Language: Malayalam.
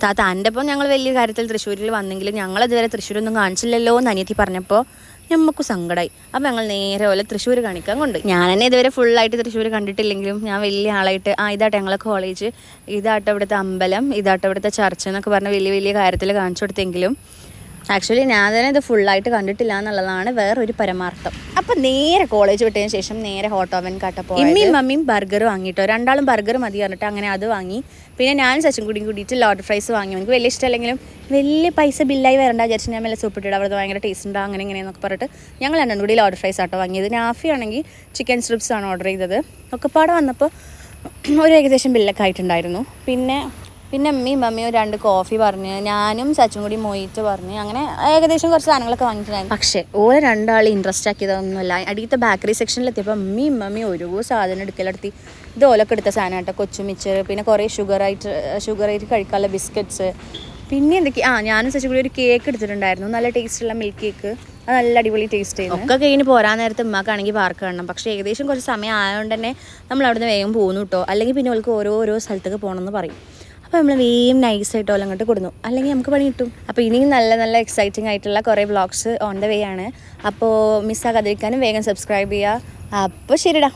താത്ത എൻ്റെ ഒപ്പം ഞങ്ങൾ വലിയ കാര്യത്തിൽ തൃശ്ശൂരിൽ വന്നെങ്കിലും ഞങ്ങളിതുവരെ തൃശ്ശൂരൊന്നും കാണിച്ചില്ലല്ലോ എന്ന് അനിയത്തി പറഞ്ഞപ്പോൾ നമുക്ക് സങ്കടമായി. അപ്പോൾ ഞങ്ങൾ നേരെ പോലെ തൃശ്ശൂർ കാണിക്കാൻ കൊണ്ട്. ഞാൻ തന്നെ ഇതുവരെ ഫുള്ളായിട്ട് തൃശ്ശൂർ കണ്ടിട്ടില്ലെങ്കിലും ഞാൻ വലിയ ആളായിട്ട് ഇതാട്ടെ ഞങ്ങളെ കോളേജ്, ഇതാട്ടെ ഇവിടുത്തെ അമ്പലം, ഇതാട്ടെ ഇവിടുത്തെ ചർച്ച എന്നൊക്കെ പറഞ്ഞ് വലിയ വലിയ കാര്യത്തിൽ കാണിച്ചു കൊടുത്തെങ്കിലും ആക്ച്വലി ഞാൻ തന്നെ ഇത് ഫുള്ളായിട്ട് കണ്ടിട്ടില്ല എന്നുള്ളതാണ് വേറൊരു പരമാർത്ഥം. അപ്പം നേരെ കോളേജ് വിട്ടതിന് ശേഷം നേരെ ഹോട്ട് ഓവൻ കട്ടപ്പോൾ ഇമ്മയും മമ്മിയും ബർഗർ വാങ്ങിയിട്ടോ. രണ്ടാളും ബർഗർ മതി പറഞ്ഞിട്ട് അങ്ങനെ അത് വാങ്ങി. പിന്നെ ഞാനും സച്ചും കൂടിയിട്ട് ലോഡർ ഫ്രൈസ് വാങ്ങി. എനിക്ക് വലിയ ഇഷ്ടമല്ലെങ്കിലും വലിയ പൈസ ബില്ലായി വരണ്ട വിചാരിച്ച് ഞാൻ മെല്ലെ സൂപ്പിട്ടിട്ട് അവിടെ ഭയങ്കര ടേസ്റ്റ് ഉണ്ടാകും അങ്ങനെ ഇങ്ങനെയെന്നൊക്കെ പറഞ്ഞിട്ട് ഞങ്ങൾ രണ്ടും കൂടി ലോഡർ ഫ്രൈസ് ആട്ടോ വാങ്ങിയത്. നാഫി ആണെങ്കിൽ ചിക്കൻ സ്ട്രിപ്സ് ആണ് ഓർഡർ ചെയ്തത്. ഒക്കെപ്പാടെ വന്നപ്പോൾ ഒരു ഏകദേശം ബില്ലൊക്കെ ആയിട്ടുണ്ടായിരുന്നു. പിന്നെ അമ്മയും മമ്മിയും 2 കോഫി പറഞ്ഞ് ഞാനും സച്ചും കൂടി മൊയ്റ്റ് പറഞ്ഞ് അങ്ങനെ ഏകദേശം കുറച്ച് സാധനങ്ങളൊക്കെ വാങ്ങിയിട്ടുണ്ടായിരുന്നു. പക്ഷേ ഓരോ 2 ആൾ ഇൻട്രസ്റ്റ് ആക്കിയതൊന്നുമല്ല. അടിയത്തെ ബേക്കറി സെക്ഷനിലെത്തിയപ്പോൾ അമ്മയും മമ്മിയും ഓരോ സാധനം എടുക്കലെടുത്തി. ഇത് ഓലൊക്കെ എടുത്ത സാധനം കേട്ടോ. കൊച്ചുമിച്ചർ, പിന്നെ കുറേ ഷുഗറായിട്ട് കഴിക്കാനുള്ള ബിസ്ക്കറ്റ്സ്, പിന്നെ എന്തൊക്കെയാ ഞാനും സച്ചും കൂടി ഒരു കേക്ക് എടുത്തിട്ടുണ്ടായിരുന്നു. നല്ല ടേസ്റ്റുള്ള മിൽക്ക് കേക്ക്. അത് നല്ല അടിപൊളി ടേസ്റ്റ് ചെയ്യുന്നു. ഒക്കെ കഴിഞ്ഞ് പോരാൻ നേരത്ത് ഉമ്മാക്കാണെങ്കിൽ പാർക്ക് കാണണം. പക്ഷേ ഏകദേശം കുറച്ച് സമയം ആയതുകൊണ്ട് തന്നെ നമ്മൾ അവിടുന്ന് വേഗം പോകുന്നു കേട്ടോ. അല്ലെങ്കിൽ പിന്നെ അവൾക്ക് ഓരോ സ്ഥലത്തേക്ക് പോകണമെന്ന് പറയും. അപ്പോൾ നമ്മൾ വേഗം നൈസായിട്ട് ഓല അങ്ങോട്ട് കൊടുന്നു, അല്ലെങ്കിൽ നമുക്ക് പണി കിട്ടും. അപ്പോൾ ഇനിയും നല്ല എക്സൈറ്റിംഗ് ആയിട്ടുള്ള കുറേ വ്ളോഗ്സ് ഓൺ ദ വേ ആണ്. അപ്പോൾ മിസ്സാകാതിരിക്കാനും വേഗം സബ്സ്ക്രൈബ് ചെയ്യുക. അപ്പോൾ ശരിടാ.